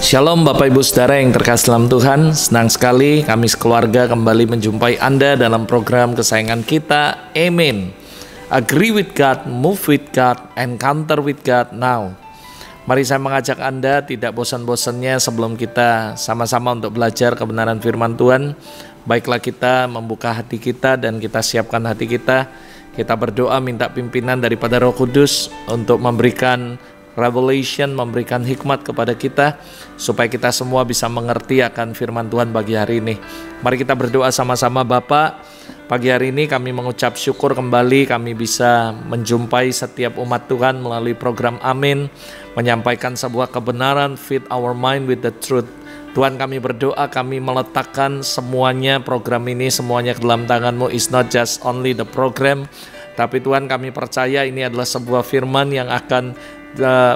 Shalom Bapak Ibu Saudara yang terkasih dalam Tuhan. Senang sekali kami sekeluarga kembali menjumpai Anda dalam program kesayangan kita, Amen. Agree with God, move with God, encounter with God now. Mari saya mengajak Anda tidak bosan-bosannya sebelum kita sama-sama untuk belajar kebenaran firman Tuhan. Baiklah kita membuka hati kita dan kita siapkan hati kita. Kita berdoa minta pimpinan daripada Roh Kudus untuk memberikan revelation, memberikan hikmat kepada kita supaya kita semua bisa mengerti akan firman Tuhan pagi hari ini. Mari kita berdoa sama-sama. Bapak, pagi hari ini kami mengucap syukur kembali kami bisa menjumpai setiap umat Tuhan melalui program Amin, menyampaikan sebuah kebenaran, feed our mind with the truth. Tuhan, kami berdoa, kami meletakkan semuanya program ini semuanya ke dalam tangan-Mu. It's not just only the program, tapi Tuhan, kami percaya ini adalah sebuah firman yang akan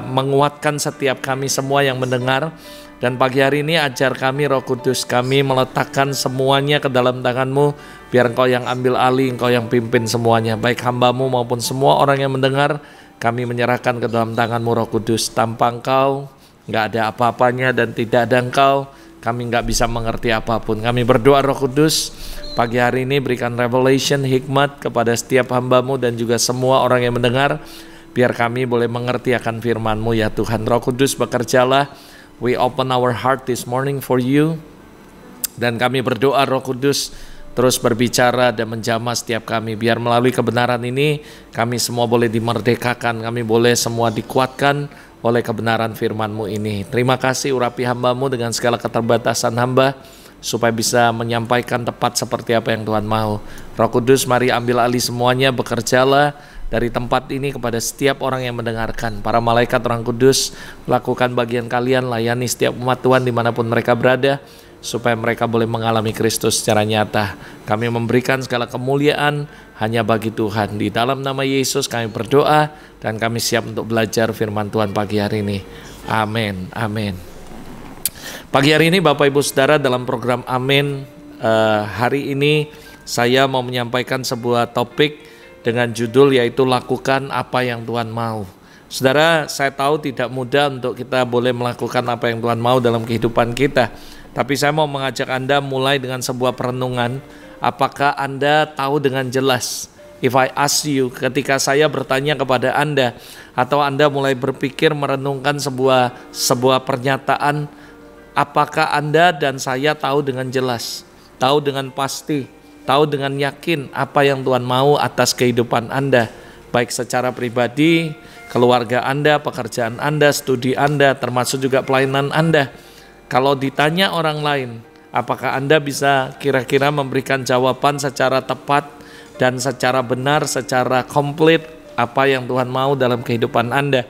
menguatkan setiap kami semua yang mendengar. Dan pagi hari ini ajar kami Roh Kudus, kami meletakkan semuanya ke dalam tangan-Mu, biar Engkau yang ambil alih, Engkau yang pimpin semuanya, baik hamba-Mu maupun semua orang yang mendengar. Kami menyerahkan ke dalam tangan-Mu Roh Kudus. Tanpa Engkau nggak ada apa-apanya, dan tidak ada Engkau kami nggak bisa mengerti apapun. Kami berdoa Roh Kudus, pagi hari ini berikan revelation, hikmat kepada setiap hamba-Mu dan juga semua orang yang mendengar, biar kami boleh mengerti akan firman-Mu ya Tuhan. Roh Kudus, bekerjalah. We open our heart this morning for you. Dan kami berdoa Roh Kudus terus berbicara dan menjamah setiap kami. Biar melalui kebenaran ini kami semua boleh dimerdekakan. Kami boleh semua dikuatkan oleh kebenaran firman-Mu ini. Terima kasih, urapi hamba-Mu dengan segala keterbatasan hamba, supaya bisa menyampaikan tepat seperti apa yang Tuhan mau. Roh Kudus, mari ambil alih semuanya, bekerjalah dari tempat ini kepada setiap orang yang mendengarkan. Para malaikat Orang Kudus, lakukan bagian kalian, layani setiap umat Tuhan dimanapun mereka berada, supaya mereka boleh mengalami Kristus secara nyata. Kami memberikan segala kemuliaan hanya bagi Tuhan. Di dalam nama Yesus kami berdoa, dan kami siap untuk belajar firman Tuhan pagi hari ini. Amin, amin. Pagi hari ini Bapak Ibu Saudara, dalam program Amin, hari ini saya mau menyampaikan sebuah topik dengan judul yaitu lakukan apa yang Tuhan mau. Saudara, saya tahu tidak mudah untuk kita boleh melakukan apa yang Tuhan mau dalam kehidupan kita. Tapi saya mau mengajak Anda mulai dengan sebuah perenungan. Apakah Anda tahu dengan jelas? If I ask you, ketika saya bertanya kepada Anda, atau Anda mulai berpikir merenungkan sebuah pernyataan, apakah Anda dan saya tahu dengan jelas, tahu dengan pasti, tahu dengan yakin apa yang Tuhan mau atas kehidupan Anda, baik secara pribadi, keluarga Anda, pekerjaan Anda, studi Anda, termasuk juga pelayanan Anda. Kalau ditanya orang lain, apakah Anda bisa kira-kira memberikan jawaban secara tepat dan secara benar, secara komplit apa yang Tuhan mau dalam kehidupan Anda?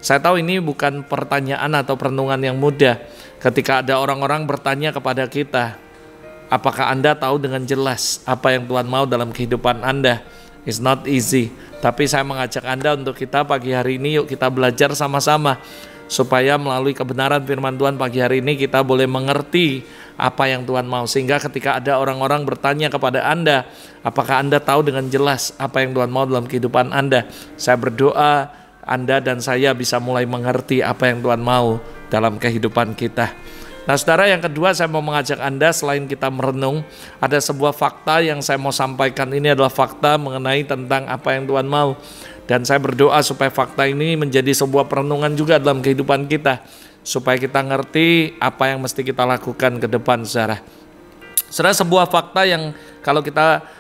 Saya tahu ini bukan pertanyaan atau perenungan yang mudah. Ketika ada orang-orang bertanya kepada kita, apakah Anda tahu dengan jelas apa yang Tuhan mau dalam kehidupan Anda? It's not easy. Tapi saya mengajak Anda untuk kita pagi hari ini, yuk kita belajar sama-sama, supaya melalui kebenaran firman Tuhan pagi hari ini kita boleh mengerti apa yang Tuhan mau. Sehingga ketika ada orang-orang bertanya kepada Anda, apakah Anda tahu dengan jelas apa yang Tuhan mau dalam kehidupan Anda? Saya berdoa Anda dan saya bisa mulai mengerti apa yang Tuhan mau dalam kehidupan kita. Nah saudara, yang kedua saya mau mengajak Anda, selain kita merenung, ada sebuah fakta yang saya mau sampaikan. Ini adalah fakta mengenai tentang apa yang Tuhan mau. Dan saya berdoa supaya fakta ini menjadi sebuah perenungan juga dalam kehidupan kita, supaya kita ngerti apa yang mesti kita lakukan ke depan, saudara. Saudara, sebuah fakta yang kalau kita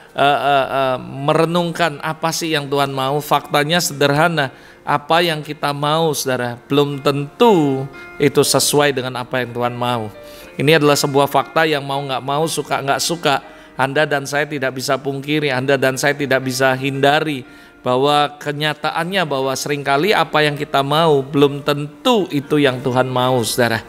merenungkan apa sih yang Tuhan mau, faktanya sederhana. Apa yang kita mau, saudara, belum tentu itu sesuai dengan apa yang Tuhan mau. Ini adalah sebuah fakta yang mau nggak mau, suka nggak suka, Anda dan saya tidak bisa pungkiri, Anda dan saya tidak bisa hindari, bahwa kenyataannya bahwa seringkali apa yang kita mau belum tentu itu yang Tuhan mau, saudara.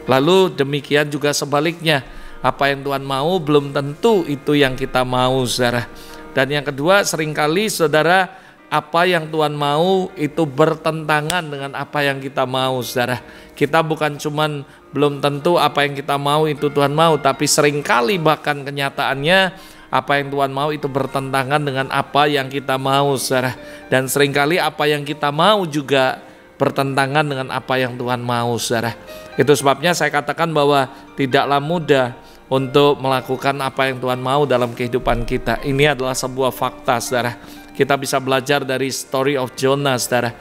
Lalu demikian juga sebaliknya, apa yang Tuhan mau belum tentu itu yang kita mau, saudara. Dan yang kedua, seringkali saudara, apa yang Tuhan mau itu bertentangan dengan apa yang kita mau, saudara. Kita bukan cuman belum tentu apa yang kita mau itu Tuhan mau, tapi seringkali bahkan kenyataannya apa yang Tuhan mau itu bertentangan dengan apa yang kita mau, saudara. Dan seringkali apa yang kita mau juga bertentangan dengan apa yang Tuhan mau, saudara. Itu sebabnya saya katakan bahwa tidaklah mudah untuk melakukan apa yang Tuhan mau dalam kehidupan kita. Ini adalah sebuah fakta, saudara. Kita bisa belajar dari story of Jonah, saudara.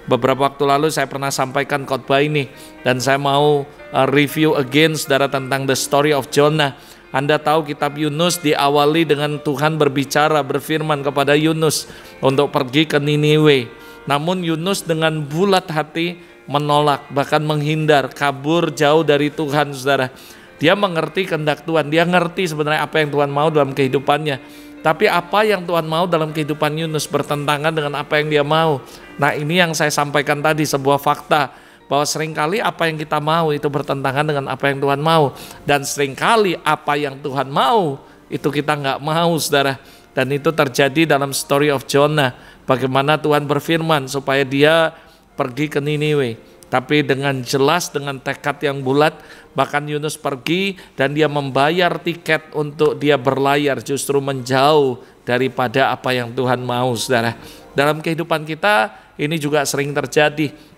Beberapa waktu lalu saya pernah sampaikan khotbah ini, dan saya mau review again, saudara, tentang the story of Jonah. Anda tahu kitab Yunus diawali dengan Tuhan berbicara, berfirman kepada Yunus untuk pergi ke Niniwe. Namun Yunus dengan bulat hati menolak, bahkan menghindar, kabur jauh dari Tuhan, saudara. Dia mengerti kehendak Tuhan, dia ngerti sebenarnya apa yang Tuhan mau dalam kehidupannya. Tapi apa yang Tuhan mau dalam kehidupan Yunus bertentangan dengan apa yang dia mau. Nah, ini yang saya sampaikan tadi, sebuah fakta bahwa seringkali apa yang kita mau itu bertentangan dengan apa yang Tuhan mau. Dan seringkali apa yang Tuhan mau itu kita nggak mau, saudara. Dan itu terjadi dalam story of Jonah. Bagaimana Tuhan berfirman supaya dia pergi ke Niniwe. Tapi dengan jelas, dengan tekad yang bulat, bahkan Yunus pergi dan dia membayar tiket untuk dia berlayar, justru menjauh daripada apa yang Tuhan mau, saudara. Dalam kehidupan kita ini juga sering terjadi.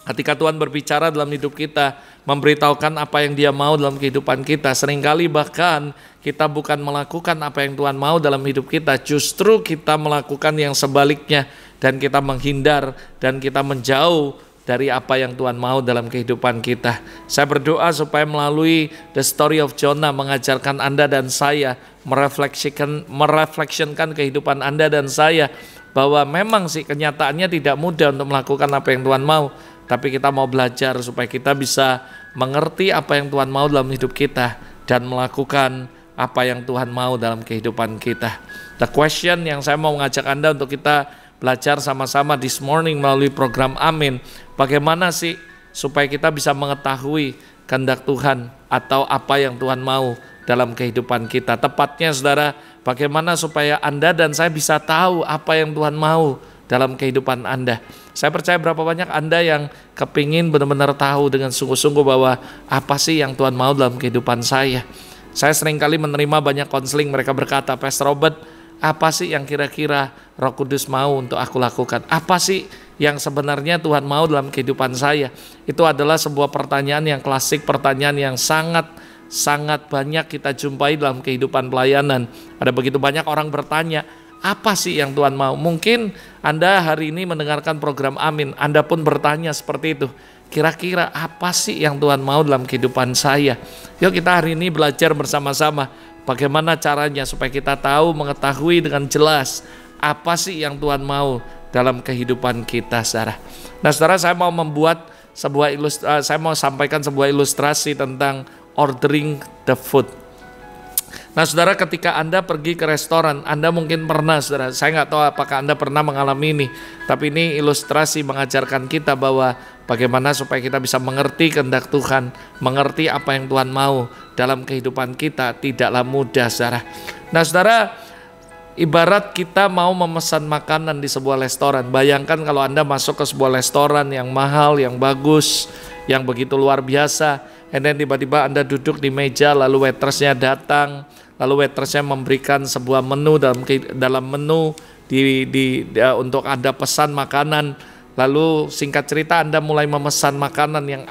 Ketika Tuhan berbicara dalam hidup kita, memberitahukan apa yang dia mau dalam kehidupan kita, seringkali bahkan kita bukan melakukan apa yang Tuhan mau dalam hidup kita, justru kita melakukan yang sebaliknya, dan kita menghindar dan kita menjauh dari apa yang Tuhan mau dalam kehidupan kita. Saya berdoa supaya melalui the story of Jonah mengajarkan Anda dan saya, merefleksikan kehidupan Anda dan saya, bahwa memang sih kenyataannya tidak mudah untuk melakukan apa yang Tuhan mau. Tapi kita mau belajar supaya kita bisa mengerti apa yang Tuhan mau dalam hidup kita dan melakukan apa yang Tuhan mau dalam kehidupan kita. The question yang saya mau mengajak Anda untuk kita belajar sama-sama this morning melalui program Amin. Bagaimana sih supaya kita bisa mengetahui kehendak Tuhan atau apa yang Tuhan mau dalam kehidupan kita. Tepatnya, saudara, bagaimana supaya Anda dan saya bisa tahu apa yang Tuhan mau dalam kehidupan Anda. Saya percaya berapa banyak Anda yang kepingin benar-benar tahu dengan sungguh-sungguh bahwa apa sih yang Tuhan mau dalam kehidupan saya. Saya seringkali menerima banyak konseling, mereka berkata, Pastor Robert, apa sih yang kira-kira Roh Kudus mau untuk aku lakukan? Apa sih yang sebenarnya Tuhan mau dalam kehidupan saya? Itu adalah sebuah pertanyaan yang klasik, pertanyaan yang sangat banyak kita jumpai dalam kehidupan pelayanan. Ada begitu banyak orang bertanya, apa sih yang Tuhan mau? Mungkin Anda hari ini mendengarkan program Amin, Anda pun bertanya seperti itu. Kira-kira apa sih yang Tuhan mau dalam kehidupan saya? Yuk kita hari ini belajar bersama-sama bagaimana caranya supaya kita tahu, mengetahui dengan jelas apa sih yang Tuhan mau dalam kehidupan kita, saudara. Nah, saudara, saya mau membuat saya mau sampaikan sebuah ilustrasi tentang ordering the food. Nah, saudara, ketika Anda pergi ke restoran, Anda mungkin pernah, saudara, saya nggak tahu apakah Anda pernah mengalami ini, tapi ini ilustrasi mengajarkan kita bahwa bagaimana supaya kita bisa mengerti kehendak Tuhan, mengerti apa yang Tuhan mau dalam kehidupan kita, tidaklah mudah, saudara. Nah, saudara, ibarat kita mau memesan makanan di sebuah restoran. Bayangkan kalau Anda masuk ke sebuah restoran yang mahal, yang bagus, yang begitu luar biasa, and then tiba-tiba Anda duduk di meja, lalu waitersnya datang, lalu waitersnya memberikan sebuah menu dalam menu untuk Anda pesan makanan. Lalu singkat cerita Anda mulai memesan makanan yang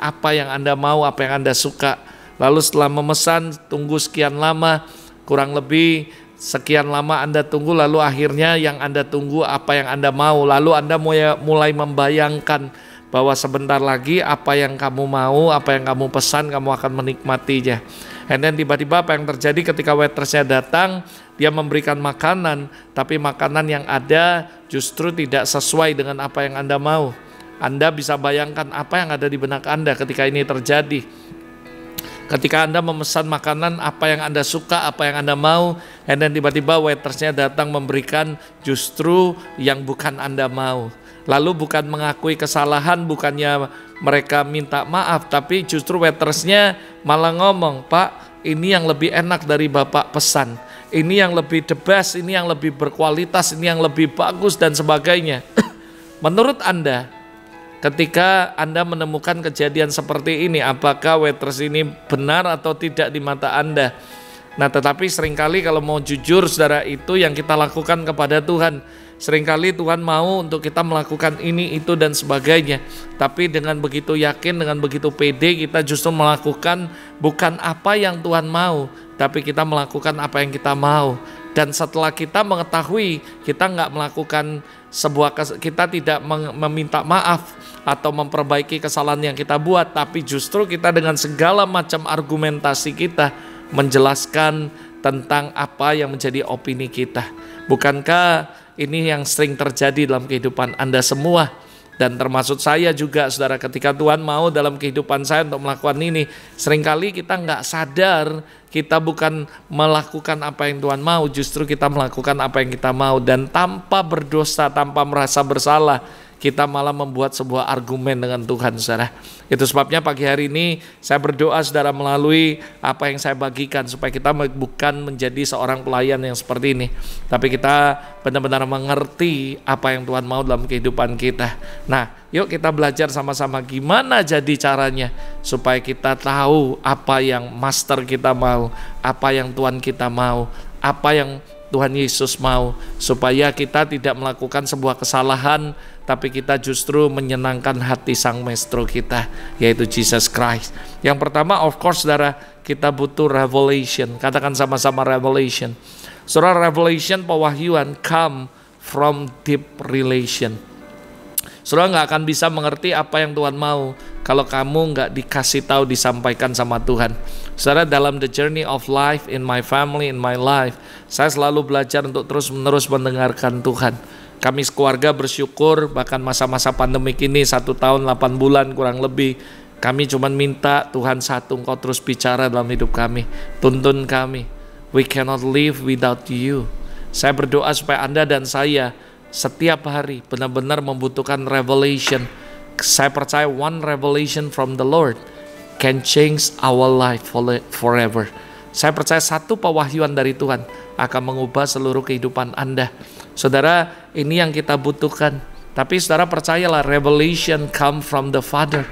Anda mau, apa yang Anda suka. Lalu setelah memesan, tunggu sekian lama, kurang lebih sekian lama Anda tunggu, lalu akhirnya yang Anda tunggu apa yang Anda mau. Lalu Anda mulai membayangkan bahwa sebentar lagi apa yang kamu mau, apa yang kamu pesan, kamu akan menikmatinya. And then tiba-tiba apa yang terjadi ketika waitersnya datang, dia memberikan makanan, tapi makanan yang ada justru tidak sesuai dengan apa yang Anda mau. Anda bisa bayangkan apa yang ada di benak Anda ketika ini terjadi. Ketika Anda memesan makanan apa yang Anda suka, apa yang Anda mau, and then tiba-tiba waitersnya datang memberikan justru yang bukan Anda mau. Lalu bukan mengakui kesalahan, bukannya mereka minta maaf, tapi justru waitersnya malah ngomong, Pak, ini yang lebih enak dari Bapak pesan, ini yang lebih the best, ini yang lebih berkualitas, ini yang lebih bagus, dan sebagainya. Menurut Anda, ketika Anda menemukan kejadian seperti ini, apakah waiters ini benar atau tidak di mata Anda? Nah, tetapi seringkali kalau mau jujur, saudara, itu yang kita lakukan kepada Tuhan. Seringkali Tuhan mau untuk kita melakukan ini, itu, dan sebagainya. Tapi dengan begitu yakin, dengan begitu pede, kita justru melakukan bukan apa yang Tuhan mau, tapi kita melakukan apa yang kita mau. Dan setelah kita mengetahui, kita nggak melakukan kita tidak meminta maaf atau memperbaiki kesalahan yang kita buat, tapi justru kita dengan segala macam argumentasi kita menjelaskan tentang apa yang menjadi opini kita. Bukankah ini yang sering terjadi dalam kehidupan Anda semua? Dan termasuk saya juga, saudara, ketika Tuhan mau dalam kehidupan saya untuk melakukan ini, seringkali kita nggak sadar, kita bukan melakukan apa yang Tuhan mau, justru kita melakukan apa yang kita mau. Dan tanpa berdosa, tanpa merasa bersalah, kita malah membuat sebuah argumen dengan Tuhan, saudara. Itu sebabnya pagi hari ini saya berdoa, saudara, melalui apa yang saya bagikan, supaya kita bukan menjadi seorang pelayan yang seperti ini, tapi kita benar-benar mengerti apa yang Tuhan mau dalam kehidupan kita. Nah, yuk kita belajar sama-sama gimana jadi caranya supaya kita tahu apa yang Master kita mau, apa yang Tuhan kita mau, apa yang Tuhan Yesus mau, supaya kita tidak melakukan sebuah kesalahan, tapi kita justru menyenangkan hati Sang Maestro kita, yaitu Jesus Christ. Yang pertama, of course, saudara, kita butuh revelation. Katakan sama-sama revelation. Saudara, revelation, pewahyuan, come from deep relation. Saudara nggak akan bisa mengerti apa yang Tuhan mau kalau kamu nggak dikasih tahu, disampaikan sama Tuhan. Saudara, dalam the journey of life, in my family, in my life, saya selalu belajar untuk terus-menerus mendengarkan Tuhan. Kami sekeluarga bersyukur, bahkan masa-masa pandemik ini 1 tahun 8 bulan kurang lebih, kami cuma minta Tuhan satu, Engkau terus bicara dalam hidup kami, tuntun kami. We cannot live without you. Saya berdoa supaya Anda dan saya setiap hari benar-benar membutuhkan revelation. Saya percaya one revelation from the Lord can change our life forever. Saya percaya satu pewahyuan dari Tuhan akan mengubah seluruh kehidupan Anda. Saudara, ini yang kita butuhkan. Tapi saudara percayalah, revelation come from the Father.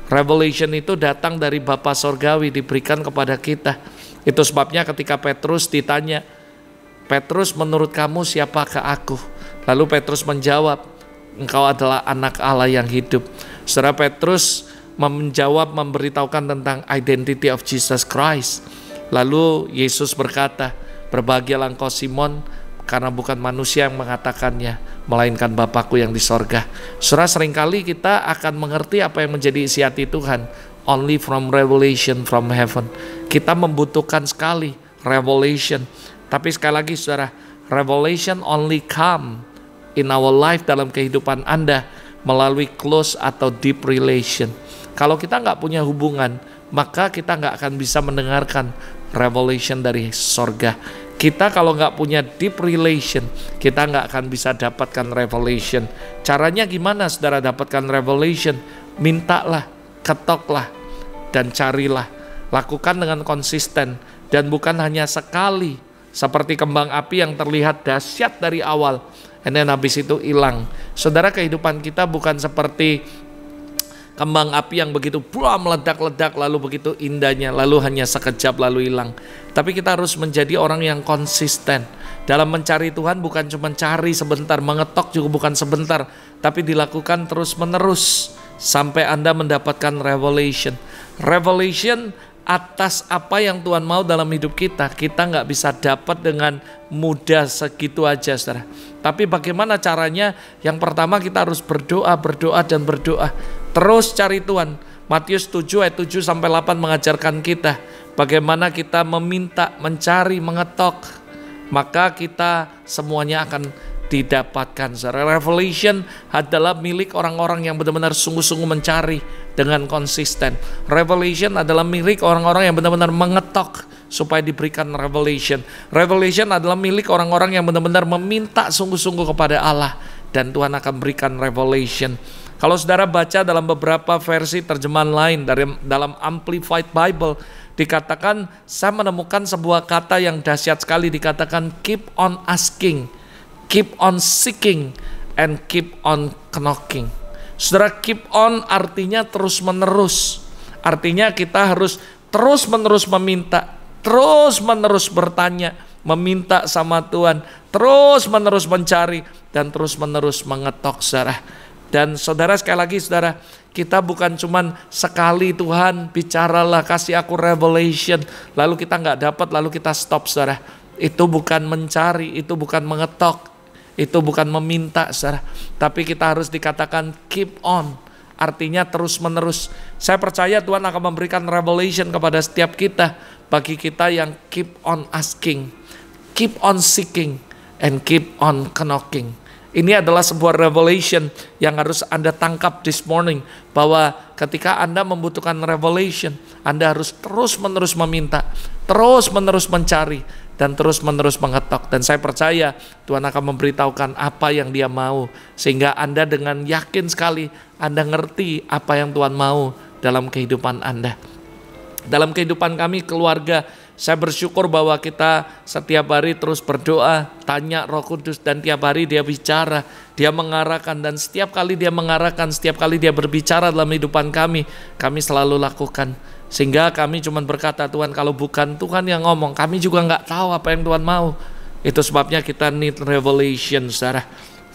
Revelation itu datang dari Bapa Sorgawi, diberikan kepada kita. Itu sebabnya ketika Petrus ditanya, Petrus, menurut kamu siapakah aku? Lalu Petrus menjawab, engkau adalah anak Allah yang hidup. Saudara, Petrus menjawab, memberitahukan tentang identity of Jesus Christ. Lalu Yesus berkata, berbahagialah engkau Simon, karena bukan manusia yang mengatakannya, melainkan Bapakku yang di sorga. Saudara, seringkali kita akan mengerti apa yang menjadi isi hati Tuhan only from revelation from heaven. Kita membutuhkan sekali revelation. Tapi sekali lagi saudara, revelation only come in our life, dalam kehidupan Anda, melalui close atau deep relation. Kalau kita nggak punya hubungan, maka kita nggak akan bisa mendengarkan revelation dari sorga. Kita kalau nggak punya deep relation, kita nggak akan bisa dapatkan revelation. Caranya gimana saudara dapatkan revelation? Mintalah, ketoklah, dan carilah. Lakukan dengan konsisten, dan bukan hanya sekali, seperti kembang api yang terlihat dahsyat dari awal, dan habis itu hilang. Saudara, kehidupan kita bukan seperti kembang api yang begitu meledak-ledak, lalu begitu indahnya, lalu hanya sekejap lalu hilang. Tapi kita harus menjadi orang yang konsisten. Dalam mencari Tuhan bukan cuma cari sebentar, mengetok juga bukan sebentar, tapi dilakukan terus-menerus sampai Anda mendapatkan revelation. Revelation atas apa yang Tuhan mau dalam hidup kita, kita nggak bisa dapat dengan mudah segitu aja, saudara. Tapi bagaimana caranya? Yang pertama kita harus berdoa, dan berdoa. Terus cari Tuhan. Matius 7 ayat 7-8 mengajarkan kita bagaimana kita meminta, mencari, mengetok, maka kita semuanya akan didapatkan. Revelation adalah milik orang-orang yang benar-benar sungguh-sungguh mencari dengan konsisten. Revelation adalah milik orang-orang yang benar-benar mengetok supaya diberikan revelation. Revelation adalah milik orang-orang yang benar-benar meminta sungguh-sungguh kepada Allah, dan Tuhan akan berikan revelation. Kalau saudara baca dalam beberapa versi terjemahan lain dalam Amplified Bible, dikatakan, saya menemukan sebuah kata yang dahsyat sekali, dikatakan keep on asking, keep on seeking, and keep on knocking. Saudara, keep on artinya terus-menerus. Artinya kita harus terus-menerus meminta, terus-menerus bertanya, meminta sama Tuhan, terus-menerus mencari, dan terus-menerus mengetok, saudara. Dan saudara, sekali lagi saudara, kita bukan cuman sekali Tuhan bicaralah, kasih aku revelation, lalu kita nggak dapat, lalu kita stop, saudara. Itu bukan mencari, itu bukan mengetok, itu bukan meminta, saudara. Tapi kita harus dikatakan keep on, artinya terus-menerus. Saya percaya Tuhan akan memberikan revelation kepada setiap kita, bagi kita yang keep on asking, keep on seeking, and keep on knocking. Ini adalah sebuah revelation yang harus Anda tangkap this morning, bahwa ketika Anda membutuhkan revelation, Anda harus terus-menerus meminta, terus-menerus mencari, dan terus-menerus mengetok. Dan saya percaya Tuhan akan memberitahukan apa yang Dia mau, sehingga Anda dengan yakin sekali Anda ngerti apa yang Tuhan mau dalam kehidupan Anda. Dalam kehidupan kami keluarga, saya bersyukur bahwa kita setiap hari terus berdoa, tanya Roh Kudus, dan tiap hari Dia bicara, Dia mengarahkan, dan setiap kali Dia mengarahkan, setiap kali Dia berbicara dalam kehidupan kami selalu lakukan. Sehingga kami cuma berkata, Tuhan, kalau bukan Tuhan yang ngomong, kami juga nggak tahu apa yang Tuhan mau. Itu sebabnya kita need revelation, saudara.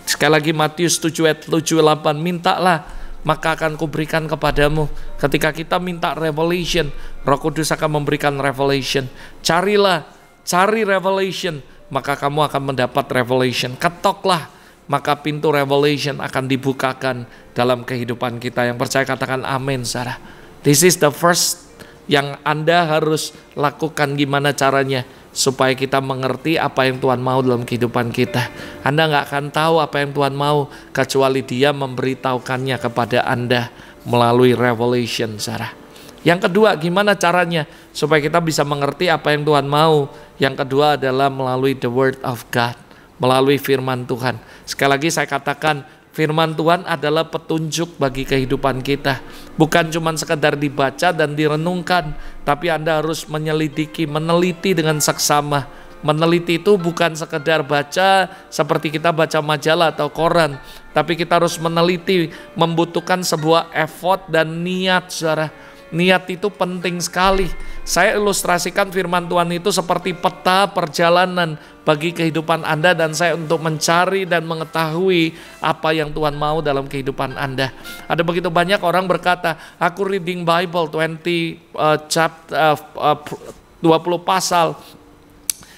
Sekali lagi Matius 7:8, mintalah maka akan kuberikan kepadamu. Ketika kita minta revelation, Roh Kudus akan memberikan revelation. Carilah, cari revelation, maka kamu akan mendapat revelation. Ketoklah, maka pintu revelation akan dibukakan dalam kehidupan kita. Yang percaya katakan amin, saudara. This is the first yang Anda harus lakukan. Gimana caranya? Supaya kita mengerti apa yang Tuhan mau dalam kehidupan kita. Anda nggak akan tahu apa yang Tuhan mau kecuali Dia memberitahukannya kepada Anda melalui revelation, saudara. Yang kedua, gimana caranya supaya kita bisa mengerti apa yang Tuhan mau? Yang kedua adalah melalui the word of God, melalui firman Tuhan. Sekali lagi saya katakan, firman Tuhan adalah petunjuk bagi kehidupan kita. Bukan cuma sekedar dibaca dan direnungkan, tapi Anda harus menyelidiki, meneliti dengan seksama. Meneliti itu bukan sekedar baca seperti kita baca majalah atau koran, tapi kita harus meneliti, membutuhkan sebuah effort dan niat, saudara. Niat itu penting sekali. Saya ilustrasikan firman Tuhan itu seperti peta perjalanan bagi kehidupan Anda dan saya untuk mencari dan mengetahui apa yang Tuhan mau dalam kehidupan Anda. Ada begitu banyak orang berkata, aku reading Bible 20 pasal,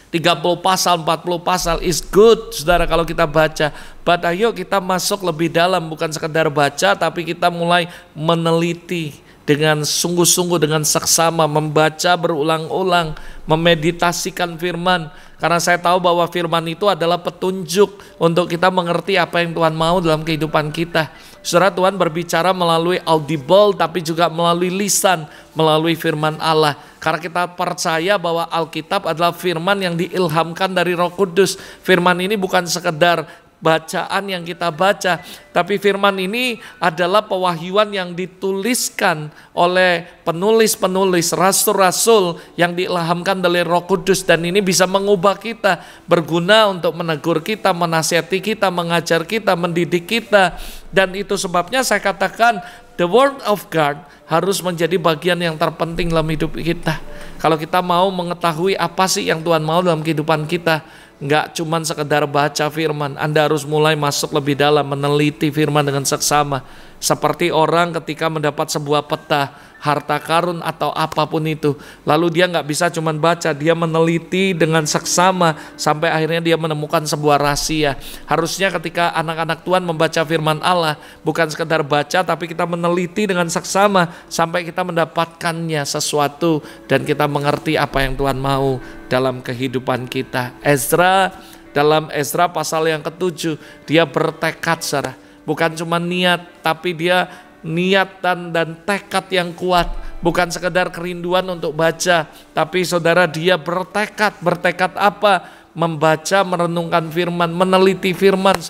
30 pasal, 40 pasal is good, saudara, kalau kita baca. But ayo kita masuk lebih dalam, bukan sekedar baca, tapi kita mulai meneliti dengan sungguh-sungguh, dengan seksama, membaca berulang-ulang, memeditasikan firman. Karena saya tahu bahwa firman itu adalah petunjuk untuk kita mengerti apa yang Tuhan mau dalam kehidupan kita. Saudara, Tuhan berbicara melalui audible, tapi juga melalui lisan, melalui firman Allah. Karena kita percaya bahwa Alkitab adalah firman yang diilhamkan dari Roh Kudus. Firman ini bukan sekedar bacaan yang kita baca, tapi firman ini adalah pewahyuan yang dituliskan oleh penulis-penulis, rasul-rasul yang diilhamkan dari Roh Kudus, dan ini bisa mengubah kita, berguna untuk menegur kita, menasihati kita, mengajar kita, mendidik kita. Dan itu sebabnya saya katakan the word of God harus menjadi bagian yang terpenting dalam hidup kita. Kalau kita mau mengetahui apa sih yang Tuhan mau dalam kehidupan kita, nggak cuman sekedar baca firman, Anda harus mulai masuk lebih dalam, meneliti firman dengan seksama. Seperti orang ketika mendapat sebuah peta, harta karun atau apapun itu, lalu dia nggak bisa cuman baca, dia meneliti dengan seksama sampai akhirnya dia menemukan sebuah rahasia. Harusnya ketika anak-anak Tuhan membaca firman Allah, bukan sekedar baca, tapi kita meneliti dengan seksama sampai kita mendapatkannya sesuatu dan kita mengerti apa yang Tuhan mau dalam kehidupan kita. Ezra, dalam Ezra pasal yang ke-7, dia bertekad, saudara. Bukan cuma niat, tapi dia niatan dan tekad yang kuat. Bukan sekedar kerinduan untuk baca, tapi saudara, dia bertekad. Bertekad apa? Membaca, merenungkan firman, meneliti firman.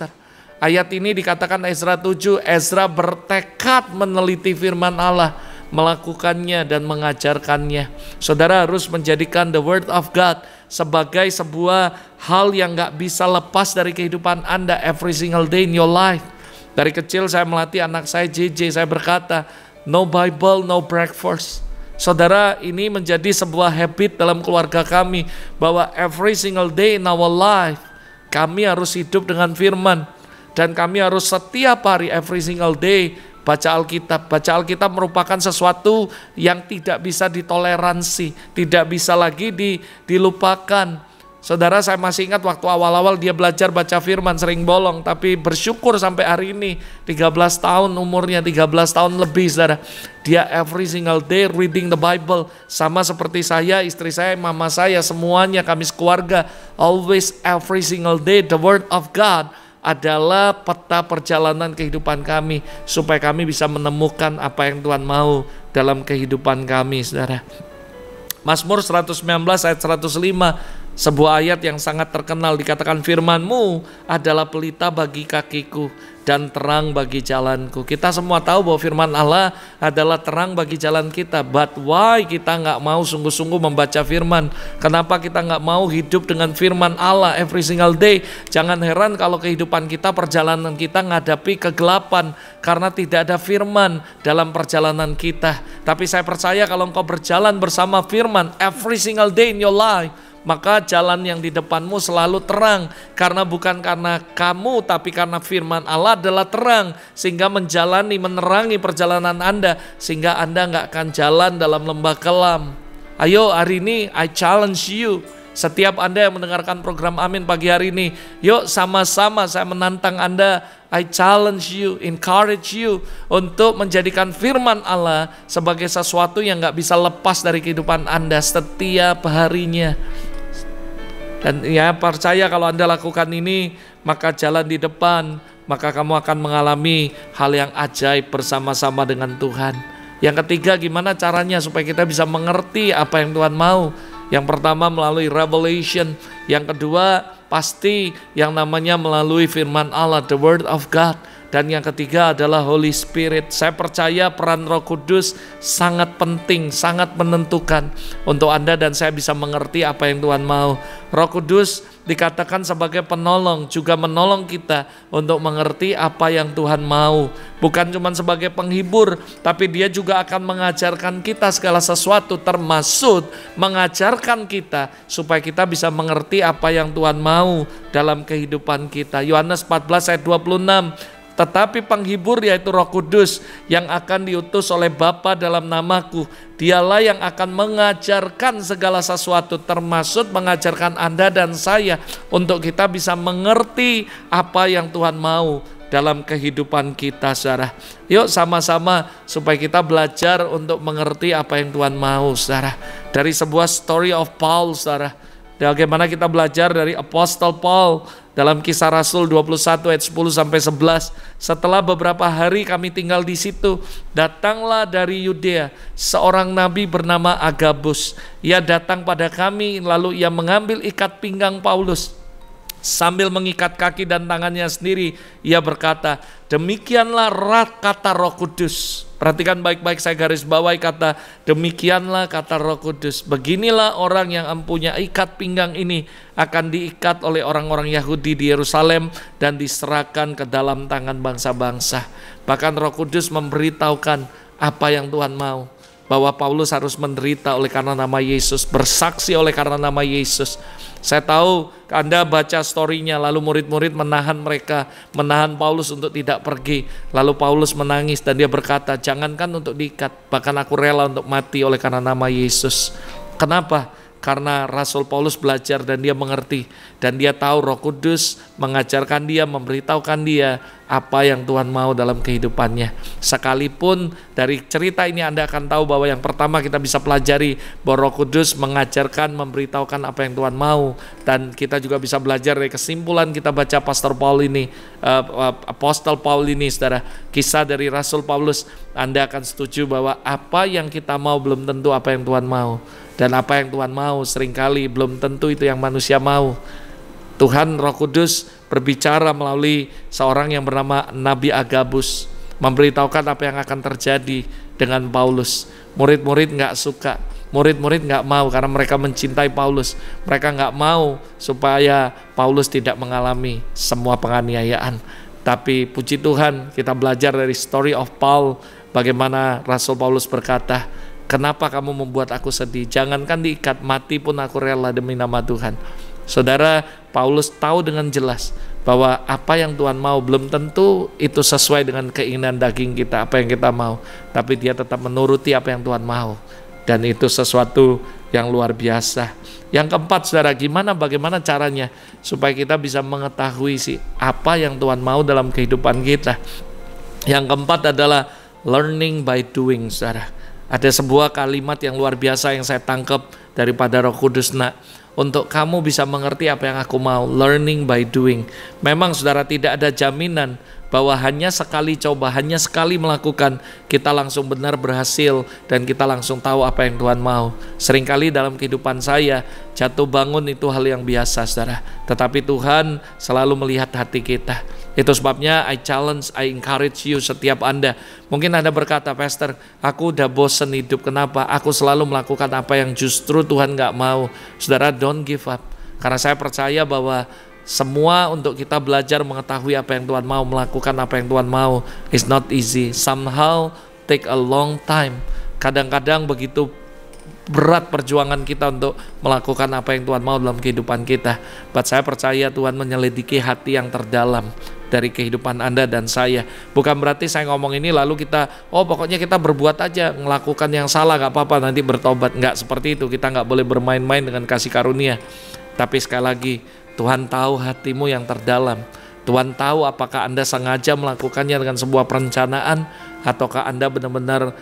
Ayat ini dikatakan Ezra 7, Ezra bertekad meneliti firman Allah, melakukannya dan mengajarkannya. Saudara harus menjadikan the word of God sebagai sebuah hal yang gak bisa lepas dari kehidupan Anda every single day in your life. Dari kecil saya melatih anak saya JJ, saya berkata, no Bible, no breakfast. Saudara, ini menjadi sebuah habit dalam keluarga kami, bahwa every single day in our life, kami harus hidup dengan firman. dan kami harus setiap hari, every single day, baca Alkitab. Baca Alkitab merupakan sesuatu yang tidak bisa ditoleransi, tidak bisa lagi dilupakan. Saudara, saya masih ingat waktu awal-awal dia belajar baca firman sering bolong, tapi bersyukur sampai hari ini 13 tahun umurnya, 13 tahun lebih, saudara. Dia every single day reading the Bible, sama seperti saya, istri saya, mama saya, semuanya kami sekeluarga, always every single day the word of God adalah peta perjalanan kehidupan kami, supaya kami bisa menemukan apa yang Tuhan mau dalam kehidupan kami, saudara. Mazmur 119 ayat 105, sebuah ayat yang sangat terkenal, dikatakan firman-Mu adalah pelita bagi kakiku dan terang bagi jalanku. Kita semua tahu bahwa firman Allah adalah terang bagi jalan kita. But why kita nggak mau sungguh-sungguh membaca firman? Kenapa kita nggak mau hidup dengan firman Allah every single day? Jangan heran kalau kehidupan kita, perjalanan kita menghadapi kegelapan karena tidak ada firman dalam perjalanan kita. Tapi saya percaya kalau engkau berjalan bersama firman every single day in your life, maka jalan yang di depanmu selalu terang, karena bukan karena kamu, tapi karena firman Allah adalah terang, sehingga menerangi perjalanan Anda, sehingga Anda nggak akan jalan dalam lembah kelam. Ayo hari ini I challenge you, setiap Anda yang mendengarkan program Amin pagi hari ini, yuk sama-sama saya menantang Anda, I challenge you, encourage you untuk menjadikan firman Allah sebagai sesuatu yang nggak bisa lepas dari kehidupan Anda setiap harinya. Dan ya, percaya kalau Anda lakukan ini, maka jalan di depan, maka kamu akan mengalami hal yang ajaib bersama-sama dengan Tuhan. Yang ketiga, gimana caranya supaya kita bisa mengerti apa yang Tuhan mau? Yang pertama melalui revelation, yang kedua pasti yang namanya melalui firman Allah, the word of God. Dan yang ketiga adalah Holy Spirit. Saya percaya peran Roh Kudus sangat penting, sangat menentukan untuk Anda dan saya bisa mengerti apa yang Tuhan mau. Roh Kudus dikatakan sebagai penolong, juga menolong kita untuk mengerti apa yang Tuhan mau. Bukan cuma sebagai penghibur, tapi dia juga akan mengajarkan kita segala sesuatu, termasuk mengajarkan kita supaya kita bisa mengerti apa yang Tuhan mau dalam kehidupan kita. Yohanes 14 ayat 26, tetapi penghibur yaitu Roh Kudus yang akan diutus oleh Bapa dalam namaku, dialah yang akan mengajarkan segala sesuatu, termasuk mengajarkan Anda dan saya untuk kita bisa mengerti apa yang Tuhan mau dalam kehidupan kita, saudara. Yuk sama-sama supaya kita belajar untuk mengerti apa yang Tuhan mau, saudara. Dari sebuah story of Paul, saudara. Bagaimana kita belajar dari Apostle Paul dalam Kisah Rasul 21 ayat 10 sampai 11. Setelah beberapa hari kami tinggal di situ, datanglah dari Yudea seorang nabi bernama Agabus. Ia datang pada kami, lalu ia mengambil ikat pinggang Paulus. Sambil mengikat kaki dan tangannya sendiri, ia berkata, demikianlah kata Roh Kudus. Perhatikan baik-baik, saya garis bawahi kata demikianlah kata Roh Kudus. Beginilah orang yang mempunyai ikat pinggang ini akan diikat oleh orang-orang Yahudi di Yerusalem dan diserahkan ke dalam tangan bangsa-bangsa. Bahkan Roh Kudus memberitahukan apa yang Tuhan mau, bahwa Paulus harus menderita oleh karena nama Yesus, bersaksi oleh karena nama Yesus. Saya tahu Anda baca story-nya, lalu murid-murid menahan Paulus untuk tidak pergi. Lalu Paulus menangis dan dia berkata, jangankan untuk diikat, bahkan aku rela untuk mati oleh karena nama Yesus. Kenapa? Karena Rasul Paulus belajar dan dia mengerti, dan dia tahu Roh Kudus mengajarkan dia, memberitahukan dia apa yang Tuhan mau dalam kehidupannya. Sekalipun dari cerita ini Anda akan tahu bahwa yang pertama kita bisa pelajari bahwa Roh Kudus mengajarkan, memberitahukan apa yang Tuhan mau. Dan kita juga bisa belajar dari kesimpulan kita baca Apostle Paul ini, saudara, kisah dari Rasul Paulus. Anda akan setuju bahwa apa yang kita mau belum tentu apa yang Tuhan mau. Dan apa yang Tuhan mau seringkali belum tentu itu yang manusia mau. Tuhan Roh Kudus berbicara melalui seorang yang bernama Nabi Agabus, memberitahukan apa yang akan terjadi dengan Paulus. Murid-murid gak suka, murid-murid gak mau karena mereka mencintai Paulus. Mereka gak mau supaya Paulus tidak mengalami semua penganiayaan. Tapi puji Tuhan, kita belajar dari story of Paul, bagaimana Rasul Paulus berkata, kenapa kamu membuat aku sedih? Jangankan diikat, mati pun aku rela demi nama Tuhan. Saudara, Paulus tahu dengan jelas bahwa apa yang Tuhan mau belum tentu itu sesuai dengan keinginan daging kita, apa yang kita mau, tapi dia tetap menuruti apa yang Tuhan mau, dan itu sesuatu yang luar biasa. Yang keempat, saudara, bagaimana caranya supaya kita bisa mengetahui apa yang Tuhan mau dalam kehidupan kita. Yang keempat adalah learning by doing, saudara. Ada sebuah kalimat yang luar biasa yang saya tangkap daripada Roh Kudus. Untuk kamu bisa mengerti apa yang aku mau, learning by doing. Memang saudara, tidak ada jaminan bahwa hanya sekali coba, hanya sekali melakukan, kita langsung benar berhasil dan kita langsung tahu apa yang Tuhan mau. Seringkali dalam kehidupan saya, jatuh bangun itu hal yang biasa, saudara. Tetapi Tuhan selalu melihat hati kita. Itu sebabnya I challenge, I encourage you, setiap Anda. Mungkin Anda berkata, Pastor, aku udah bosen hidup. Kenapa? Aku selalu melakukan apa yang justru Tuhan gak mau. Saudara, don't give up. Karena saya percaya bahwa semua untuk kita belajar mengetahui apa yang Tuhan mau, melakukan apa yang Tuhan mau, is not easy. Somehow take a long time. Kadang-kadang begitu berat perjuangan kita untuk melakukan apa yang Tuhan mau dalam kehidupan kita. But saya percaya Tuhan menyelidiki hati yang terdalam dari kehidupan Anda dan saya. Bukan berarti saya ngomong ini lalu kita, pokoknya kita berbuat aja, melakukan yang salah gak apa-apa, nanti bertobat. Nggak seperti itu. Kita nggak boleh bermain-main dengan kasih karunia. Tapi sekali lagi, Tuhan tahu hatimu yang terdalam. Tuhan tahu apakah Anda sengaja melakukannya dengan sebuah perencanaan, ataukah Anda benar-benar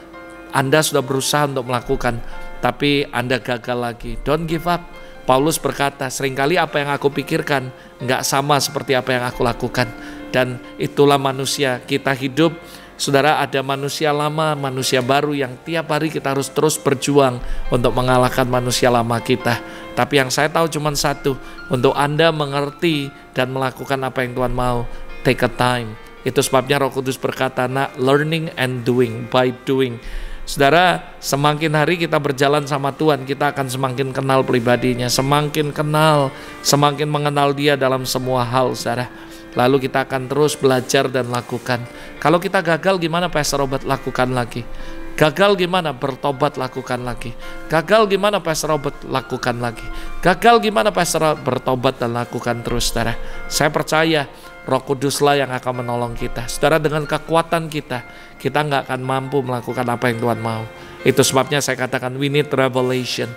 Anda sudah berusaha untuk melakukan, tapi Anda gagal lagi. Don't give up. Paulus berkata, seringkali apa yang aku pikirkan nggak sama seperti apa yang aku lakukan. Dan itulah manusia. Kita hidup, saudara, ada manusia lama, manusia baru yang tiap hari kita harus terus berjuang untuk mengalahkan manusia lama kita. Tapi yang saya tahu cuma satu, untuk Anda mengerti dan melakukan apa yang Tuhan mau, take a time. Itu sebabnya Roh Kudus berkata, learning and doing, by doing. Saudara, semakin hari kita berjalan sama Tuhan, kita akan semakin kenal pribadinya, semakin kenal, semakin mengenal Dia dalam semua hal, saudara. Lalu kita akan terus belajar dan lakukan. Kalau kita gagal, gimana Pastor Robert? Lakukan lagi. Gagal gimana? Bertobat, lakukan lagi. Gagal gimana Pastor Robert? Lakukan lagi. Gagal gimana Pastor Robert? Bertobat dan lakukan terus, saudara. Saya percaya Roh Kuduslah yang akan menolong kita. Saudara, dengan kekuatan kita nggak akan mampu melakukan apa yang Tuhan mau. Itu sebabnya saya katakan we need revelation.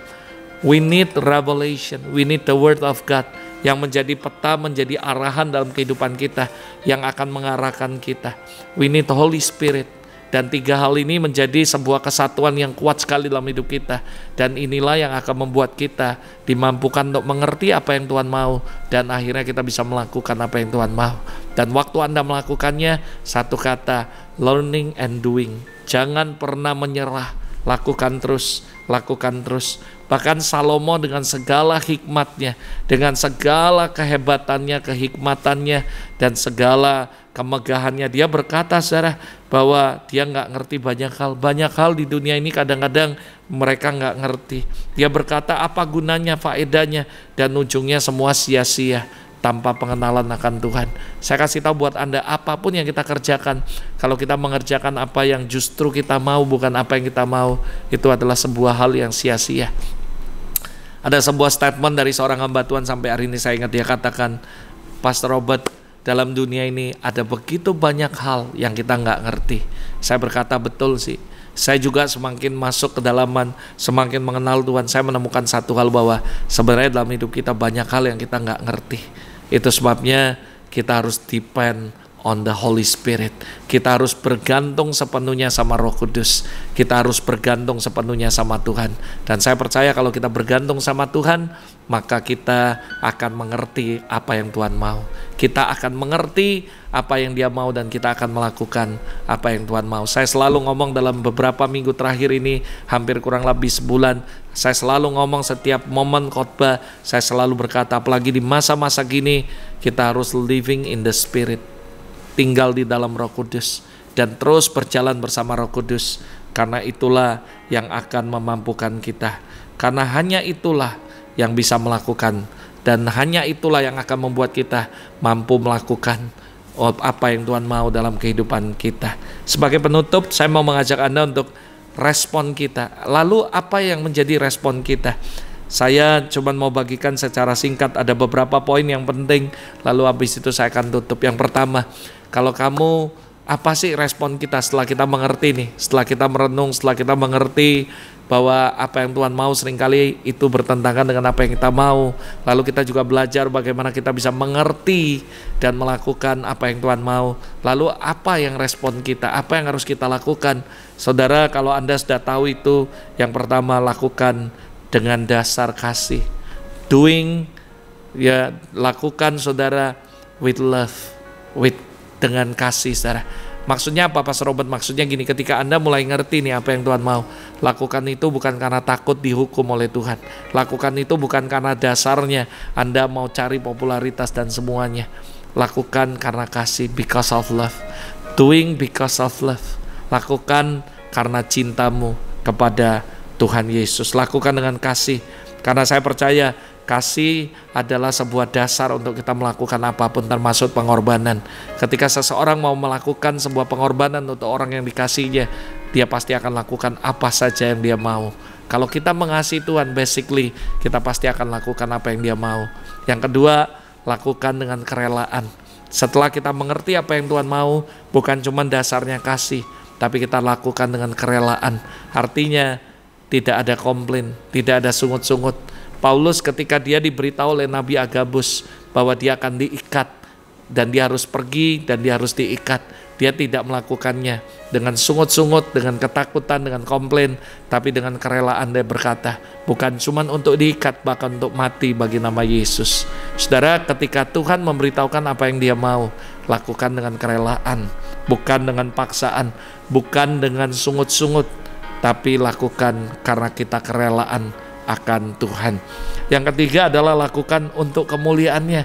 We need revelation. We need the word of God yang menjadi peta, menjadi arahan dalam kehidupan kita, yang akan mengarahkan kita. We need the Holy Spirit. Dan tiga hal ini menjadi sebuah kesatuan yang kuat sekali dalam hidup kita. Dan inilah yang akan membuat kita dimampukan untuk mengerti apa yang Tuhan mau. Dan akhirnya kita bisa melakukan apa yang Tuhan mau. Dan waktu Anda melakukannya, satu kata, learning and doing. Jangan pernah menyerah. Lakukan terus, lakukan terus. Bahkan Salomo dengan segala hikmatnya, dengan segala kehebatannya, kehikmatannya, dan segala kemegahannya, dia berkata, saudara, bahwa dia nggak ngerti banyak hal. Banyak hal di dunia ini kadang-kadang mereka nggak ngerti. Dia berkata, apa gunanya, faedahnya, dan ujungnya semua sia-sia tanpa pengenalan akan Tuhan. Saya kasih tahu buat Anda, apapun yang kita kerjakan, kalau kita mengerjakan apa yang justru kita mau, bukan apa yang kita mau, itu adalah sebuah hal yang sia-sia. Ada sebuah statement dari seorang hamba Tuhan, sampai hari ini saya ingat, dia katakan, Pastor Robert, dalam dunia ini ada begitu banyak hal yang kita nggak ngerti. Saya berkata, betul sih. Saya juga semakin masuk ke dalaman, semakin mengenal Tuhan, saya menemukan satu hal, bahwa sebenarnya dalam hidup kita banyak hal yang kita nggak ngerti. Itu sebabnya kita harus depend on the Holy Spirit. Kita harus bergantung sepenuhnya sama Roh Kudus. Kita harus bergantung sepenuhnya sama Tuhan. Dan saya percaya kalau kita bergantung sama Tuhan, maka kita akan mengerti apa yang Tuhan mau. Kita akan mengerti apa yang Dia mau, dan kita akan melakukan apa yang Tuhan mau. Saya selalu ngomong dalam beberapa minggu terakhir ini, hampir kurang lebih sebulan, saya selalu ngomong setiap momen khotbah, saya selalu berkata, apalagi di masa-masa gini, kita harus living in the Spirit, tinggal di dalam Roh Kudus, dan terus berjalan bersama Roh Kudus. Karena itulah yang akan memampukan kita. Karena hanya itulah yang bisa melakukan, dan hanya itulah yang akan membuat kita mampu melakukan apa yang Tuhan mau dalam kehidupan kita. Sebagai penutup, saya mau mengajak Anda untuk respon kita. Lalu apa yang menjadi respon kita? Saya cuma mau bagikan secara singkat, ada beberapa poin yang penting, lalu habis itu saya akan tutup. Yang pertama, kalau kamu, apa sih respon kita setelah kita mengerti nih, setelah kita merenung, setelah kita mengerti bahwa apa yang Tuhan mau seringkali itu bertentangan dengan apa yang kita mau. Lalu kita juga belajar bagaimana kita bisa mengerti dan melakukan apa yang Tuhan mau. Lalu apa yang respon kita, apa yang harus kita lakukan? Saudara, kalau Anda sudah tahu itu, yang pertama lakukan dengan dasar kasih. Doing, ya lakukan saudara with love, dengan kasih saudara. Maksudnya apa Pastor Robert? Maksudnya gini, ketika Anda mulai ngerti nih apa yang Tuhan mau, lakukan itu bukan karena takut dihukum oleh Tuhan. Lakukan itu bukan karena dasarnya Anda mau cari popularitas dan semuanya. Lakukan karena kasih, because of love. Doing because of love. Lakukan karena cintamu kepada Tuhan Yesus. Lakukan dengan kasih, karena saya percaya kasih adalah sebuah dasar untuk kita melakukan apapun, termasuk pengorbanan. Ketika seseorang mau melakukan sebuah pengorbanan untuk orang yang dikasihinya, dia pasti akan lakukan apa saja yang dia mau. Kalau kita mengasihi Tuhan, basically kita pasti akan lakukan apa yang dia mau. Yang kedua, lakukan dengan kerelaan. Setelah kita mengerti apa yang Tuhan mau, bukan cuma dasarnya kasih, tapi kita lakukan dengan kerelaan. Artinya tidak ada komplain, tidak ada sungut-sungut. Paulus ketika dia diberitahu oleh Nabi Agabus bahwa dia akan diikat dan dia harus pergi dan dia harus diikat, dia tidak melakukannya dengan sungut-sungut, dengan ketakutan, dengan komplain, tapi dengan kerelaan dia berkata, bukan cuma untuk diikat, bahkan untuk mati bagi nama Yesus. Saudara, ketika Tuhan memberitahukan apa yang dia mau, lakukan dengan kerelaan, bukan dengan paksaan, bukan dengan sungut-sungut, tapi lakukan karena kita kerelaan akan Tuhan. Yang ketiga adalah lakukan untuk kemuliaannya.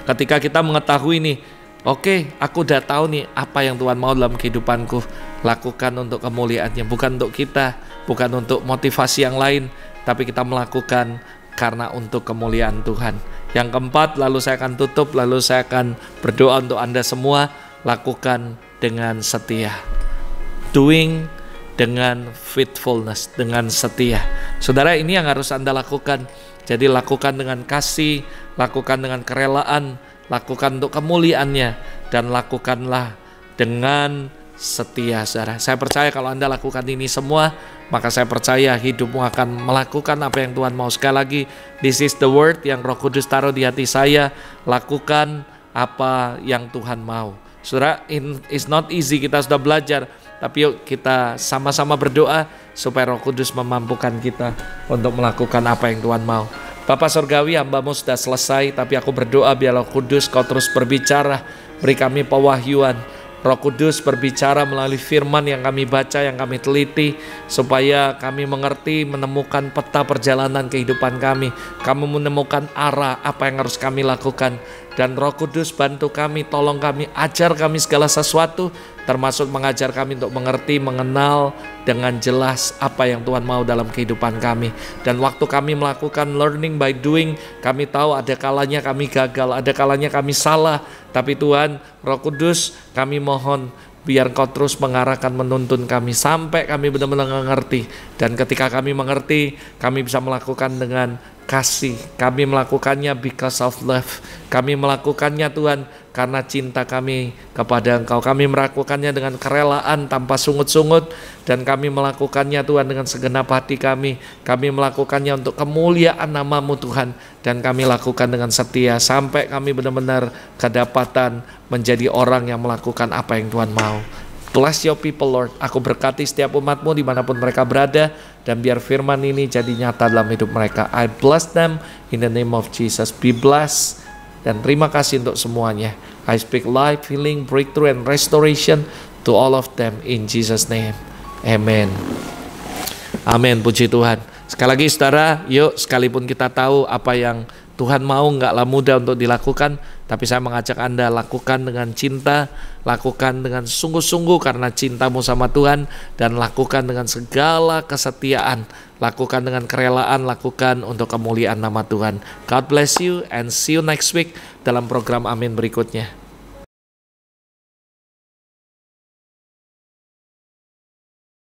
Ketika kita mengetahui nih, oke, aku udah tahu nih apa yang Tuhan mau dalam kehidupanku, lakukan untuk kemuliaannya, bukan untuk kita, bukan untuk motivasi yang lain, tapi kita melakukan karena untuk kemuliaan Tuhan. Yang keempat, lalu saya akan tutup, lalu saya akan berdoa untuk Anda semua. Lakukan dengan setia. Doing dengan faithfulness, dengan setia. Saudara, ini yang harus Anda lakukan. Jadi lakukan dengan kasih, lakukan dengan kerelaan, lakukan untuk kemuliaannya, dan lakukanlah dengan setia, saudara. Saya percaya kalau Anda lakukan ini semua, maka saya percaya hidupmu akan melakukan apa yang Tuhan mau. Sekali lagi, this is the word yang Roh Kudus taruh di hati saya. Lakukan apa yang Tuhan mau. Saudara, it's not easy, kita sudah belajar. Tapi yuk kita sama-sama berdoa supaya Roh Kudus memampukan kita untuk melakukan apa yang Tuhan mau. Bapa Surgawi, hamba-Mu sudah selesai, tapi aku berdoa biar Roh Kudus Kau terus berbicara, beri kami pewahyuan. Roh Kudus berbicara melalui firman yang kami baca, yang kami teliti, supaya kami mengerti, menemukan peta perjalanan kehidupan kami. Kami menemukan arah apa yang harus kami lakukan. Dan Roh Kudus bantu kami, tolong kami, ajar kami segala sesuatu, termasuk mengajar kami untuk mengerti, mengenal dengan jelas apa yang Tuhan mau dalam kehidupan kami. Dan waktu kami melakukan learning by doing, kami tahu ada kalanya kami gagal, ada kalanya kami salah. Tapi Tuhan, Roh Kudus, kami mohon biar Kau terus mengarahkan, menuntun kami sampai kami benar-benar mengerti. Dan ketika kami mengerti, kami bisa melakukan dengan kasih. Kami melakukannya because of love. Kami melakukannya Tuhan karena cinta kami kepada Engkau. Kami melakukannya dengan kerelaan tanpa sungut-sungut, dan kami melakukannya Tuhan dengan segenap hati kami. Kami melakukannya untuk kemuliaan nama-Mu Tuhan, dan kami lakukan dengan setia sampai kami benar-benar kedapatan menjadi orang yang melakukan apa yang Tuhan mau. Bless your people, Lord. Aku berkati setiap umat-Mu dimanapun mereka berada, dan biar firman ini jadi nyata dalam hidup mereka. I bless them in the name of Jesus. Be blessed, dan terima kasih untuk semuanya. I speak life, healing, breakthrough, and restoration to all of them in Jesus' name. Amen. Amin, puji Tuhan. Sekali lagi saudara, yuk sekalipun kita tahu apa yang Tuhan mau enggaklah mudah untuk dilakukan, tapi saya mengajak Anda lakukan dengan cinta, lakukan dengan sungguh-sungguh karena cintamu sama Tuhan, dan lakukan dengan segala kesetiaan, lakukan dengan kerelaan, lakukan untuk kemuliaan nama Tuhan. God bless you and see you next week dalam program Amin berikutnya.